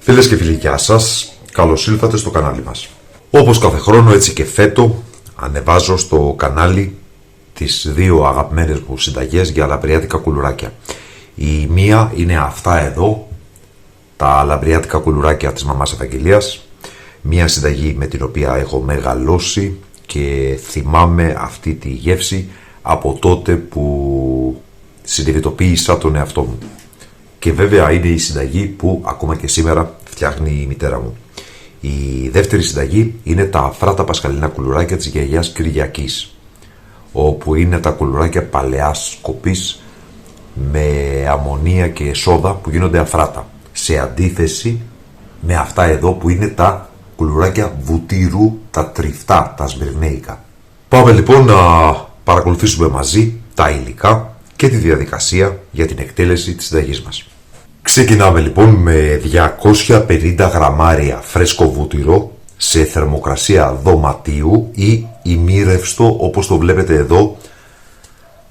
Φίλες και φίλοι, γεια σας. Καλώς ήλθατε στο κανάλι μας. Όπως κάθε χρόνο, έτσι και φέτο, ανεβάζω στο κανάλι τις δύο αγαπημένες μου συνταγές για λαμπριάτικα κουλουράκια. Η μία είναι αυτά εδώ, τα λαμπριάτικα κουλουράκια της μαμάς Ευαγγελίας. Μία συνταγή με την οποία έχω μεγαλώσει και θυμάμαι αυτή τη γεύση από τότε που συνειδητοποίησα τον εαυτό μου. Και βέβαια είναι η συνταγή που ακόμα και σήμερα φτιάχνει η μητέρα μου. Η δεύτερη συνταγή είναι τα αφράτα πασχαλινά κουλουράκια της γιαγιάς Κυριακής, όπου είναι τα κουλουράκια παλαιάς σκοπής με αμμονία και σόδα που γίνονται αφράτα, σε αντίθεση με αυτά εδώ που είναι τα κουλουράκια βουτύρου, τα τριφτά, τα σμυρνέικα. Πάμε λοιπόν να παρακολουθήσουμε μαζί τα υλικά και τη διαδικασία για την εκτέλεση της συνταγής μας. Ξεκινάμε λοιπόν με 250 γραμμάρια φρέσκο βούτυρο σε θερμοκρασία δωματίου ή ημίρευστο, όπως το βλέπετε εδώ.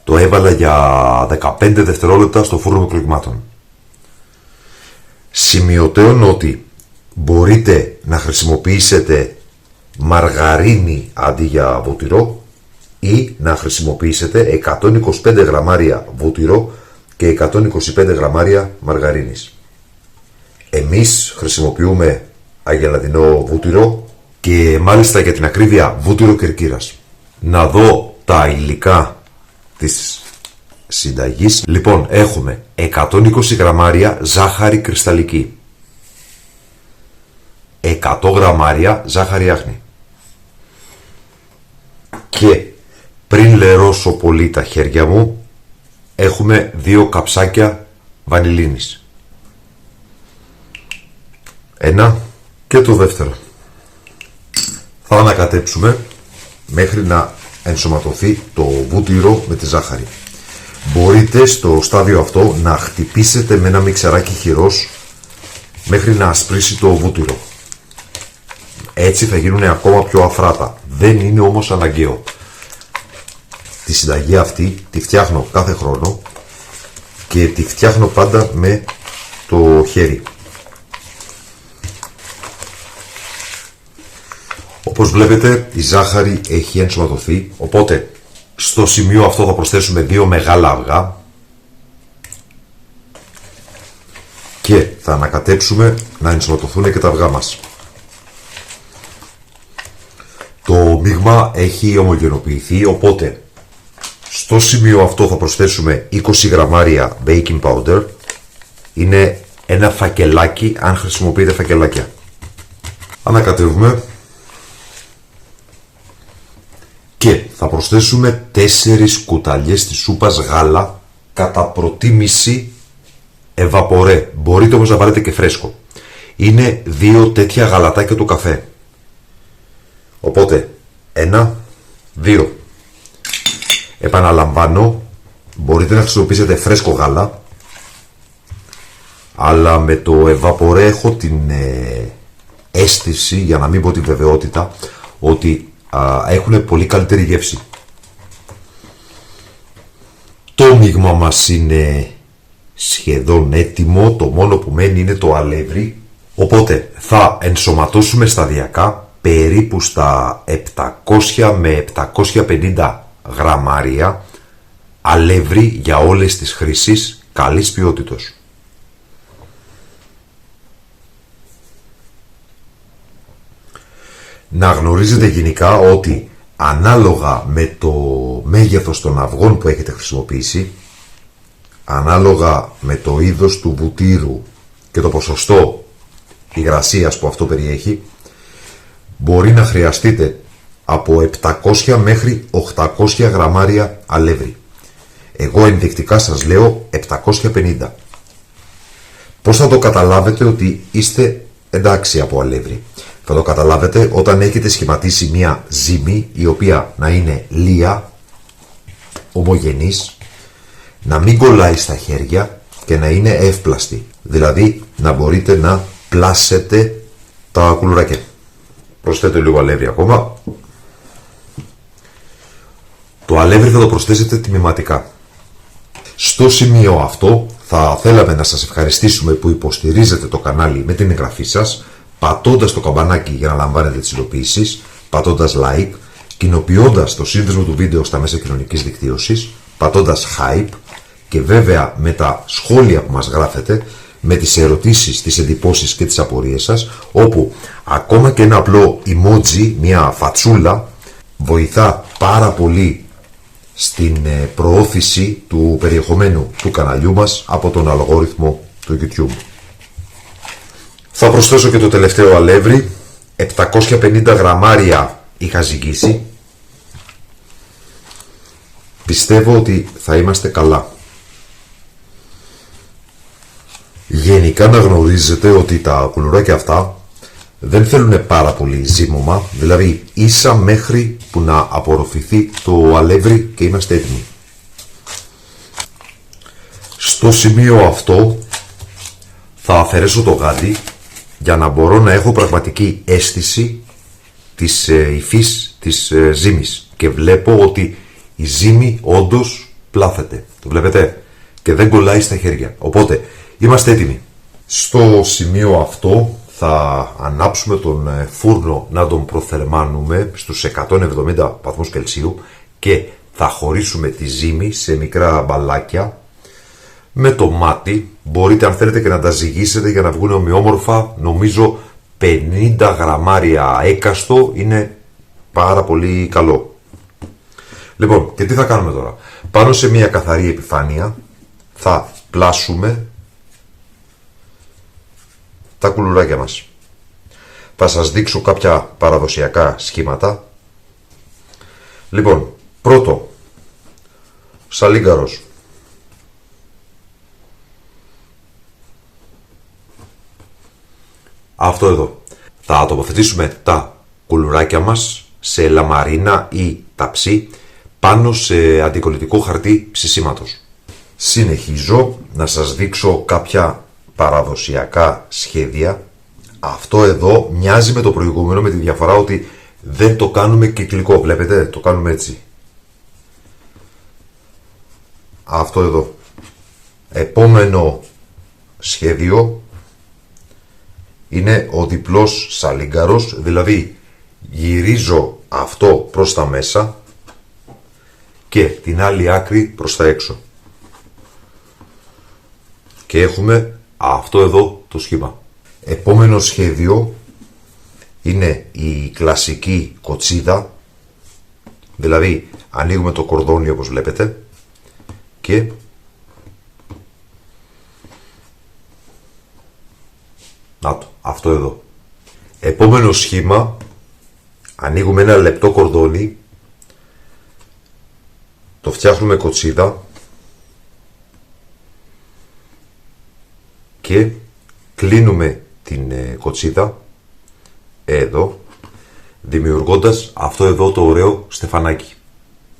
Το έβαλα για 15 δευτερόλεπτα στο φούρνο μικροκλιμάτων. Σημειωτέων ότι μπορείτε να χρησιμοποιήσετε μαργαρίνη αντί για βούτυρο ή να χρησιμοποιήσετε 125 γραμμάρια βούτυρο και 125 γραμμάρια μαργαρίνης. Εμείς χρησιμοποιούμε αγελαδινό βούτυρο και μάλιστα για την ακρίβεια βούτυρο κερκύρας. Να δω τα υλικά της συνταγής. Λοιπόν, έχουμε 120 γραμμάρια ζάχαρη κρυσταλλική, 100 γραμμάρια ζάχαρη άχνη και πριν λερώσω πολύ τα χέρια μου έχουμε 2 καψάκια βανιλίνης. Ένα και το δεύτερο. Θα ανακατέψουμε μέχρι να ενσωματωθεί το βούτυρο με τη ζάχαρη. Μπορείτε στο στάδιο αυτό να χτυπήσετε με ένα μιξεράκι χειρός μέχρι να ασπρίσει το βούτυρο. Έτσι θα γίνουν ακόμα πιο αφράτα. Δεν είναι όμως αναγκαίο. Τη συνταγή αυτή τη φτιάχνω κάθε χρόνο και τη φτιάχνω πάντα με το χέρι. Όπως βλέπετε η ζάχαρη έχει ενσωματωθεί, οπότε στο σημείο αυτό θα προσθέσουμε 2 μεγάλα αυγά και θα ανακατέψουμε να ενσωματωθούν και τα αυγά μας. Το μείγμα έχει ομογενοποιηθεί, οπότε στο σημείο αυτό θα προσθέσουμε 20 γραμμάρια baking powder. Είναι ένα φακελάκι, αν χρησιμοποιείτε φακελάκια. Ανακατεύουμε και θα προσθέσουμε 4 κουταλιές της σούπας γάλα, κατά προτίμηση εβαπορέ. Μπορείτε όμως να βάλετε και φρέσκο. Είναι 2 τέτοια γαλατάκια του καφέ. Οπότε 1, 2. Επαναλαμβάνω, μπορείτε να χρησιμοποιήσετε φρέσκο γάλα, αλλά με το εβαπορέ έχω την αίσθηση, για να μην πω τη βεβαιότητα, ότι έχουν πολύ καλύτερη γεύση. Το μείγμα μας είναι σχεδόν έτοιμο, το μόνο που μένει είναι το αλεύρι, οπότε θα ενσωματώσουμε σταδιακά περίπου στα 700 με 750 γραμμάρια αλεύρι για όλες τις χρήσεις καλής ποιότητος. Να γνωρίζετε γενικά ότι ανάλογα με το μέγεθος των αυγών που έχετε χρησιμοποιήσει, ανάλογα με το είδος του βουτύρου και το ποσοστό υγρασίας που αυτό περιέχει, μπορεί να χρειαστείτε από 700 μέχρι 800 γραμμάρια αλεύρι. Εγώ ενδεικτικά σας λέω 750. Πώς θα το καταλάβετε ότι είστε εντάξει από αλεύρι? Θα το καταλάβετε όταν έχετε σχηματίσει μια ζύμη η οποία να είναι λία, ομογενής, να μην κολλάει στα χέρια και να είναι εύπλαστη. Δηλαδή να μπορείτε να πλάσετε τα κουλουράκια. Προσθέτω λίγο αλεύρι ακόμα. Το αλεύρι θα το προσθέσετε τμηματικά. Στο σημείο αυτό θα θέλαμε να σας ευχαριστήσουμε που υποστηρίζετε το κανάλι με την εγγραφή σας, πατώντας το καμπανάκι για να λαμβάνετε τις ειδοποιήσεις, πατώντας like, κοινοποιώντας το σύνδεσμο του βίντεο στα μέσα κοινωνικής δικτύωσης, πατώντας hype και βέβαια με τα σχόλια που μας γράφετε, με τις ερωτήσεις, τις εντυπώσεις και τις απορίες σας, όπου ακόμα και ένα απλό emoji, μια φατσούλα, βοηθά πάρα πολύ στην προώθηση του περιεχομένου του καναλιού μας από τον αλγόριθμο του YouTube. Θα προσθέσω και το τελευταίο αλεύρι. 750 γραμμάρια είχα ζυγίσει. Πιστεύω ότι θα είμαστε καλά. Γενικά να γνωρίζετε ότι τα κουλουράκια αυτά δεν θέλουν πάρα πολύ ζύμωμα, δηλαδή ίσα μέχρι που να απορροφηθεί το αλεύρι και είμαστε έτοιμοι. Στο σημείο αυτό θα αφαιρέσω το γάντι για να μπορώ να έχω πραγματική αίσθηση της υφής της ζύμης και βλέπω ότι η ζύμη όντως πλάθεται, το βλέπετε, και δεν κολλάει στα χέρια, οπότε είμαστε έτοιμοι. Στο σημείο αυτό θα ανάψουμε τον φούρνο να τον προθερμάνουμε στους 170 βαθμούς Κελσίου και θα χωρίσουμε τη ζύμη σε μικρά μπαλάκια με το μάτι. Μπορείτε αν θέλετε και να τα ζυγίσετε για να βγουν ομοιόμορφα. Νομίζω 50 γραμμάρια έκαστο είναι πάρα πολύ καλό. Λοιπόν, και τι θα κάνουμε τώρα? Πάνω σε μια καθαρή επιφάνεια θα πλάσουμε τα κουλουράκια μας. Θα σας δείξω κάποια παραδοσιακά σχήματα. Λοιπόν, πρώτο, σαλίγκαρος. Αυτό εδώ. Θα τοποθετήσουμε τα κουλουράκια μας σε λαμαρίνα ή ταψί πάνω σε αντικολλητικό χαρτί ψησίματος. Συνεχίζω να σας δείξω κάποια παραδοσιακά σχέδια. Αυτό εδώ μοιάζει με το προηγούμενο με τη διαφορά ότι δεν το κάνουμε κυκλικό, βλέπετε, το κάνουμε έτσι. Αυτό εδώ. Επόμενο σχέδιο είναι ο διπλός σαλίγκαρος, δηλαδή γυρίζω αυτό προς τα μέσα και την άλλη άκρη προς τα έξω. Και έχουμε αυτό εδώ το σχήμα. Επόμενο σχέδιο είναι η κλασική κοτσίδα, δηλαδή ανοίγουμε το κορδόνι όπως βλέπετε και να το, αυτό εδώ. Επόμενο σχήμα, ανοίγουμε ένα λεπτό κορδόνι, το φτιάχνουμε κοτσίδα και κλείνουμε την κοτσίδα εδώ, δημιουργώντας αυτό εδώ το ωραίο στεφανάκι.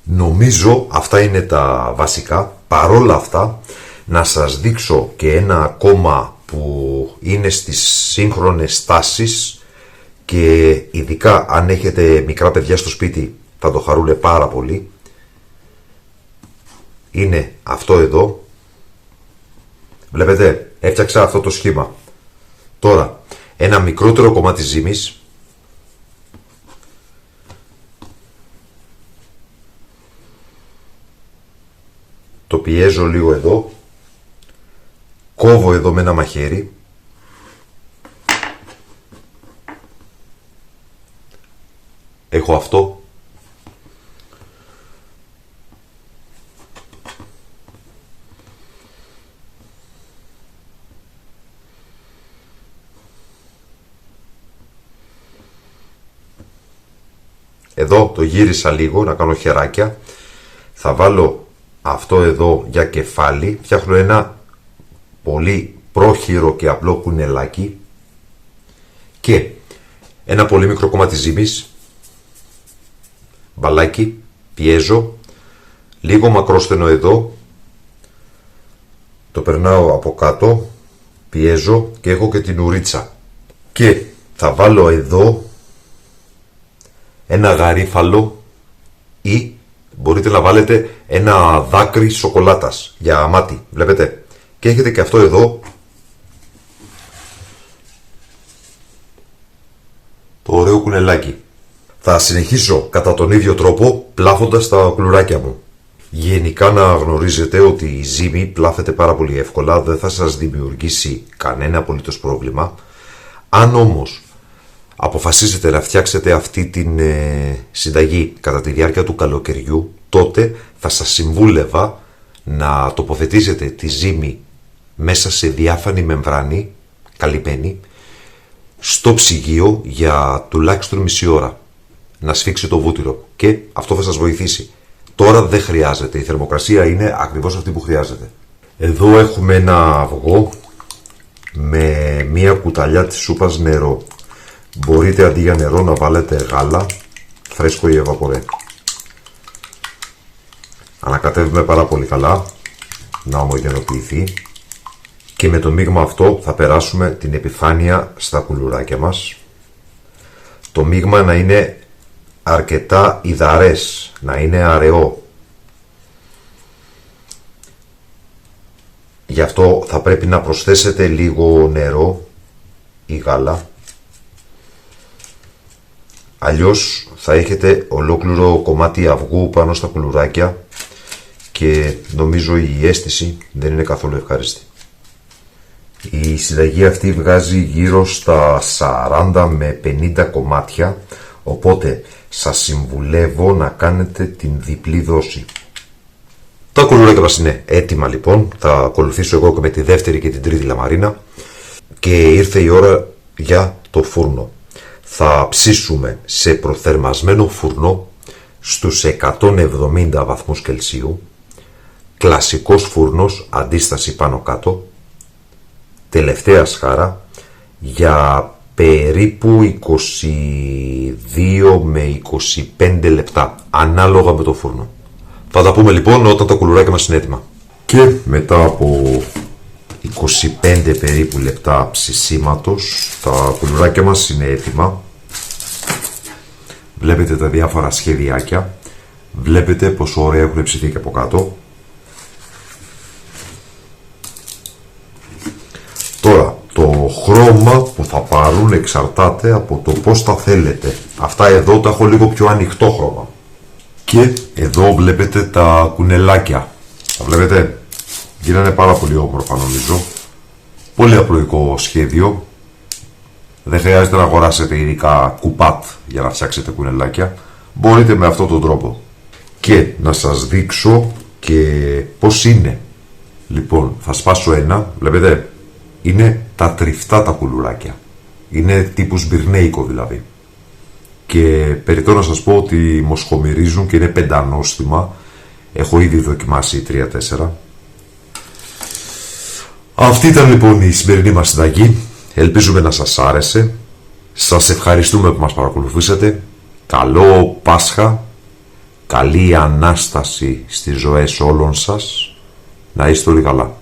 Νομίζω αυτά είναι τα βασικά. Παρόλα αυτά να σας δείξω και ένα ακόμα που είναι στις σύγχρονες τάσεις και ειδικά αν έχετε μικρά παιδιά στο σπίτι θα το χαρούνε πάρα πολύ. Είναι αυτό εδώ. Βλέπετε, έφτιαξα αυτό το σχήμα. Τώρα, ένα μικρότερο κομμάτι ζύμης το πιέζω λίγο εδώ, κόβω εδώ με ένα μαχαίρι, έχω αυτό, εδώ το γύρισα λίγο να κάνω χεράκια, θα βάλω αυτό εδώ για κεφάλι, φτιάχνω ένα πολύ πρόχειρο και απλό κουνελάκι και ένα πολύ μικρό κομμάτι ζύμης, μπαλάκι, πιέζω, λίγο μακρόστενο εδώ, το περνάω από κάτω, πιέζω και έχω και την ουρίτσα και θα βάλω εδώ ένα γαρίφαλο ή μπορείτε να βάλετε ένα δάκρυ σοκολάτας για μάτι, βλέπετε, Και έχετε και αυτό εδώ, το ωραίο κουνελάκι. Θα συνεχίσω κατά τον ίδιο τρόπο πλάθοντας τα κουλουράκια μου. Γενικά να γνωρίζετε ότι η ζύμη πλάθεται πάρα πολύ εύκολα, δεν θα σας δημιουργήσει κανένα απολύτως πρόβλημα. Αν όμως αποφασίσετε να φτιάξετε αυτή την συνταγή κατά τη διάρκεια του καλοκαιριού, τότε θα σας συμβούλευα να τοποθετήσετε τη ζύμη μέσα σε διάφανη μεμβράνη, καλυπμένη, στο ψυγείο για τουλάχιστον μισή ώρα. Να σφίξει το βούτυρο και αυτό θα σας βοηθήσει. Τώρα δεν χρειάζεται, η θερμοκρασία είναι ακριβώς αυτή που χρειάζεται. Εδώ έχουμε ένα αυγό με μία κουταλιά της σούπας νερό. Μπορείτε αντί για νερό να βάλετε γάλα, φρέσκο ή ευαπορέ. Ανακατεύουμε πάρα πολύ καλά, να ομογενοποιηθεί. Και με το μείγμα αυτό θα περάσουμε την επιφάνεια στα κουλουράκια μας. Το μείγμα να είναι αρκετά υδαρές, να είναι αραιό. Γι' αυτό θα πρέπει να προσθέσετε λίγο νερό ή γάλα. Αλλιώς θα έχετε ολόκληρο κομμάτι αυγού πάνω στα κουλουράκια και νομίζω η αίσθηση δεν είναι καθόλου ευχάριστη. Η συνταγή αυτή βγάζει γύρω στα 40 με 50 κομμάτια, οπότε σας συμβουλεύω να κάνετε την διπλή δόση. Τα κουλουράκια μας είναι έτοιμα λοιπόν, θα ακολουθήσω εγώ και με τη δεύτερη και την τρίτη λαμαρίνα και ήρθε η ώρα για το φούρνο. Θα ψήσουμε σε προθερμασμένο φούρνο στους 170 βαθμούς Κελσίου, κλασικός φούρνος, αντίσταση πάνω κάτω, τελευταία σχάρα, για περίπου 22 με 25 λεπτά, ανάλογα με το φούρνο. Θα τα πούμε λοιπόν όταν τα κουλουράκια μας είναι έτοιμα. Και μετά από 25 περίπου λεπτά ψησίματος, τα κουλουράκια μας είναι έτοιμα. Βλέπετε τα διάφορα σχεδιάκια, βλέπετε πόσο ωραία έχουν ψηθεί και από κάτω. Τώρα, το χρώμα που θα πάρουν εξαρτάται από το πώς τα θέλετε. Αυτά εδώ τα έχω λίγο πιο ανοιχτό χρώμα. Και εδώ βλέπετε τα κουνελάκια. Τα βλέπετε, γίνανε πάρα πολύ όμορφα νομίζω. Πολύ απλοϊκό σχέδιο. Δεν χρειάζεται να αγοράσετε ειδικά κουπάτ για να φτιάξετε κουνελάκια. Μπορείτε με αυτόν τον τρόπο. Και να σας δείξω και πώς είναι. Λοιπόν, θα σπάσω ένα, βλέπετε. Είναι τα τριφτά τα κουλουράκια. Είναι τύπου σμπυρνέικο δηλαδή. Και περιττώ να σας πω ότι μοσχομυρίζουν και είναι πεντανόστιμα. Έχω ήδη δοκιμάσει 3-4. Αυτή ήταν λοιπόν η σημερινή μας συνταγή. Ελπίζουμε να σας άρεσε. Σας ευχαριστούμε που μας παρακολουθήσατε. Καλό Πάσχα. Καλή Ανάσταση στις ζωές όλων σας. Να είστε όλοι καλά.